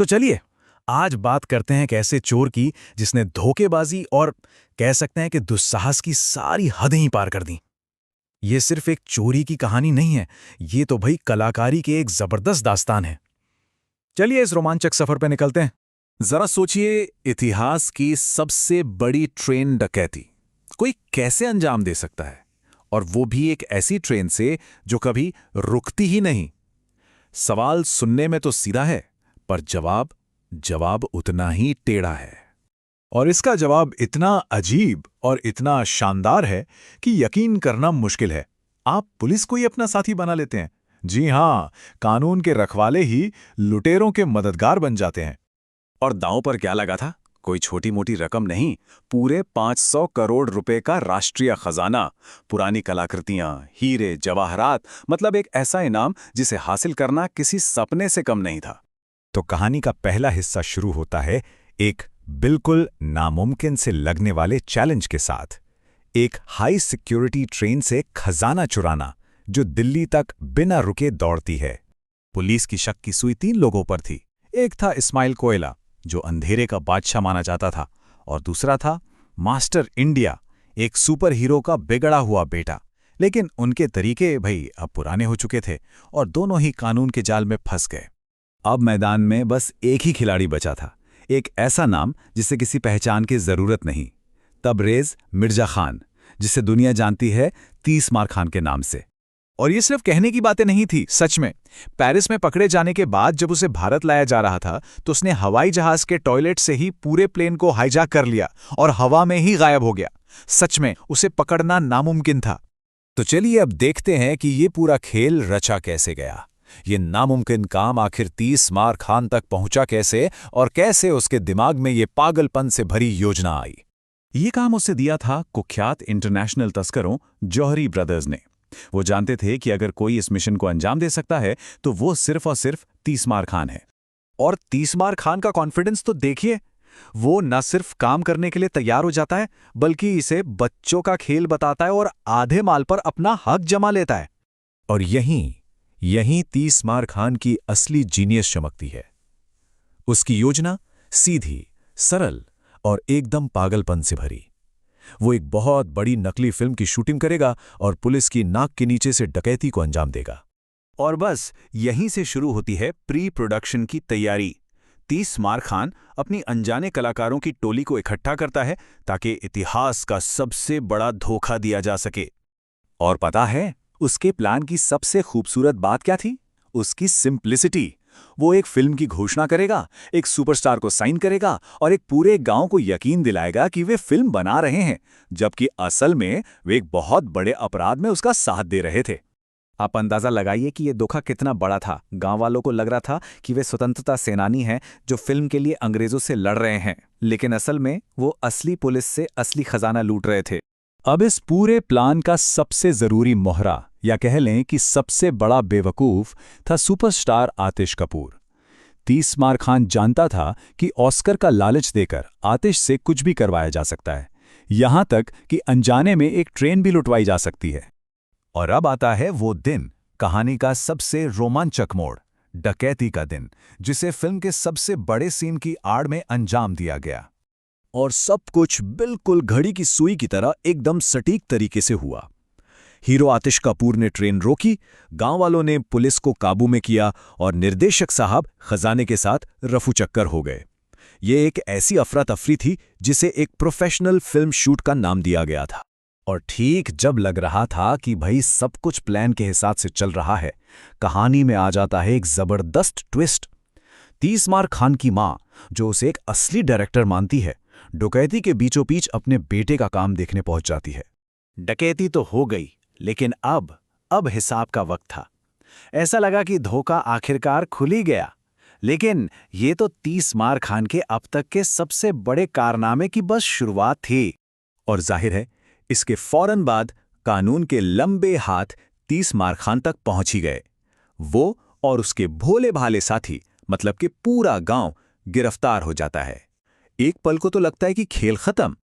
तो चलिए आज बात करते हैं एक ऐसे चोर की जिसने धोखेबाजी और कह सकते हैं कि दुस्साहस की सारी हदें ही पार कर दी। ये सिर्फ एक चोरी की कहानी नहीं है, ये तो भाई कलाकारी के एक जबरदस्त दास्तान है। चलिए इस रोमांचक सफर पे निकलते हैं। जरा सोचिए, इतिहास की सबसे बड़ी ट्रेन डकैती कोई कैसे अंजाम दे सकता है, और वो भी एक ऐसी ट्रेन से जो कभी रुकती ही नहीं। सवाल सुनने में तो सीधा है, पर जवाब जवाब उतना ही टेढ़ा है। और इसका जवाब इतना अजीब और इतना शानदार है कि यकीन करना मुश्किल है। आप पुलिस को ही अपना साथी बना लेते हैं। जी हां, कानून के रखवाले ही लुटेरों के मददगार बन जाते हैं। और दांव पर क्या लगा था? कोई छोटी मोटी रकम नहीं, पूरे 500 करोड़ रुपए का राष्ट्रीय खजाना, पुरानी कलाकृतियां, हीरे जवाहरात, मतलब एक ऐसा इनाम जिसे हासिल करना किसी सपने से कम नहीं था। तो कहानी का पहला हिस्सा शुरू होता है एक बिल्कुल नामुमकिन से लगने वाले चैलेंज के साथ। एक हाई सिक्योरिटी ट्रेन से खजाना चुराना जो दिल्ली तक बिना रुके दौड़ती है। पुलिस की शक की सुई 3 लोगों पर थी। एक था इस्माइल कोयला, जो अंधेरे का बादशाह माना जाता था, और दूसरा था मास्टर इंडिया, एक सुपर हीरो का बिगड़ा हुआ बेटा। लेकिन उनके तरीके भाई अब पुराने हो चुके थे और दोनों ही कानून के जाल में फंस गए। अब मैदान में बस एक ही खिलाड़ी बचा था, एक ऐसा नाम जिसे किसी पहचान की जरूरत नहीं, तबरेज मिर्जा खान, जिसे दुनिया जानती है 30 मार खान के नाम से। और ये सिर्फ कहने की बातें नहीं थी, सच में पेरिस में पकड़े जाने के बाद जब उसे भारत लाया जा रहा था तो उसने हवाई जहाज के टॉयलेट से ही पूरे प्लेन को हाईजैक कर लिया और हवा में ही गायब हो गया। सच में उसे पकड़ना नामुमकिन था। तो चलिए अब देखते हैं कि ये पूरा खेल रचा कैसे गया। ये नामुमकिन काम आखिर 30 मार खान तक पहुंचा कैसे, और कैसे उसके दिमाग में ये पागलपन से भरी योजना आई। ये काम उसे दिया था कुख्यात इंटरनेशनल तस्करों जौहरी ब्रदर्स ने। वो जानते थे कि अगर कोई इस मिशन को अंजाम दे सकता है तो वो सिर्फ और सिर्फ 30 मार खान है। और 30 मार खान का कॉन्फिडेंस तो देखिए, वो न सिर्फ काम करने के लिए तैयार हो जाता है बल्कि इसे बच्चों का खेल बताता है और आधे माल पर अपना हक जमा लेता है। और यहीं 30 मार खान की असली जीनियस चमकती है। उसकी योजना सीधी, सरल और एकदम पागलपन से भरी। वो एक बहुत बड़ी नकली फिल्म की शूटिंग करेगा और पुलिस की नाक के नीचे से डकैती को अंजाम देगा। और बस यहीं से शुरू होती है प्री प्रोडक्शन की तैयारी। 30 मार खान अपनी अनजाने कलाकारों की टोली को इकट्ठा करता है ताकि इतिहास का सबसे बड़ा धोखा दिया जा सके। और पता है उसके प्लान की सबसे खूबसूरत बात क्या थी? उसकी सिंप्लिसिटी। वो एक फिल्म की घोषणा करेगा, एक सुपरस्टार को साइन करेगा और एक पूरे गांव को यकीन दिलाएगा कि वे फिल्म बना रहे हैं, जबकि असल में वे एक बहुत बड़े अपराध में उसका साथ दे रहे थे। आप अंदाजा लगाइए कि यह धोखा कितना बड़ा था। गांव वालों को लग रहा था कि वे स्वतंत्रता सेनानी हैं जो फिल्म के लिए अंग्रेजों से लड़ रहे हैं, लेकिन असल में वो असली पुलिस से असली खजाना लूट रहे थे। अब इस पूरे प्लान का सबसे जरूरी मोहरा, या कह लें कि सबसे बड़ा बेवकूफ, था सुपरस्टार आतिश कपूर। 30 मार खान जानता था कि ऑस्कर का लालच देकर आतिश से कुछ भी करवाया जा सकता है, यहां तक कि अनजाने में एक ट्रेन भी लुटवाई जा सकती है। और अब आता है वो दिन, कहानी का सबसे रोमांचक मोड़, डकैती का दिन, जिसे फिल्म के सबसे बड़े सीन की आड़ में अंजाम दिया गया। और सब कुछ बिल्कुल घड़ी की सुई की तरह एकदम सटीक तरीके से हुआ। हीरो आतिश कपूर ने ट्रेन रोकी, गांव वालों ने पुलिस को काबू में किया और निर्देशक साहब खजाने के साथ रफूचक्कर हो गए। ये एक ऐसी अफरा तफरी थी जिसे एक प्रोफेशनल फिल्म शूट का नाम दिया गया था। और ठीक जब लग रहा था कि भाई सब कुछ प्लान के हिसाब से चल रहा है, कहानी में आ जाता है एक जबरदस्त ट्विस्ट। 30 मार खान की मां, जो उसे एक असली डायरेक्टर मानती है, डकैती के बीचों बीच अपने बेटे का काम देखने पहुंच जाती है। डकैती तो हो गई, लेकिन अब हिसाब का वक्त था। ऐसा लगा कि धोखा आखिरकार खुल ही गया, लेकिन ये तो 30 मार खान के अब तक के सबसे बड़े कारनामे की बस शुरुआत थी। और जाहिर है इसके फौरन बाद कानून के लंबे हाथ 30 मार खान तक पहुंच ही गए। वो और उसके भोले भाले साथी, मतलब कि पूरा गांव, गिरफ्तार हो जाता है। एक पल को तो लगता है कि खेल खत्म,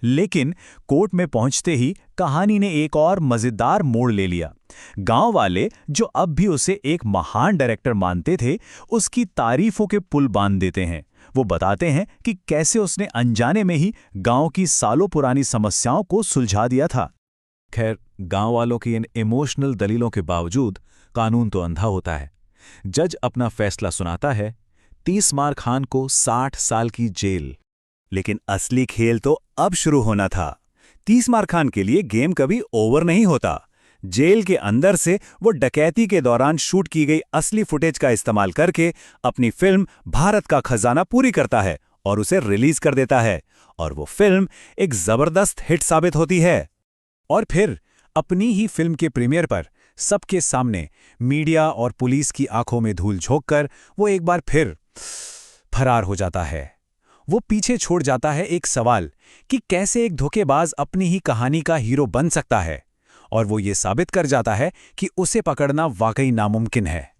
लेकिन कोर्ट में पहुंचते ही कहानी ने एक और मजेदार मोड़ ले लिया। गांव वाले, जो अब भी उसे एक महान डायरेक्टर मानते थे, उसकी तारीफों के पुल बांध देते हैं। वो बताते हैं कि कैसे उसने अनजाने में ही गांव की सालों पुरानी समस्याओं को सुलझा दिया था। खैर, गांव वालों की इन इमोशनल दलीलों के बावजूद कानून तो अंधा होता है। जज अपना फैसला सुनाता है, तीसमार खान को 60 साल की जेल। लेकिन असली खेल तो अब शुरू होना था। तीसमार खान के लिए गेम कभी ओवर नहीं होता। जेल के अंदर से वो डकैती के दौरान शूट की गई असली फुटेज का इस्तेमाल करके अपनी फिल्म भारत का खजाना पूरी करता है और उसे रिलीज कर देता है, और वो फिल्म एक जबरदस्त हिट साबित होती है। और फिर अपनी ही फिल्म के प्रीमियर पर सबके सामने मीडिया और पुलिस की आंखों में धूल झोंककर वो एक बार फिर फरार हो जाता है। वो पीछे छोड़ जाता है एक सवाल कि कैसे एक धोखेबाज अपनी ही कहानी का हीरो बन सकता है, और वो ये साबित कर जाता है कि उसे पकड़ना वाकई नामुमकिन है।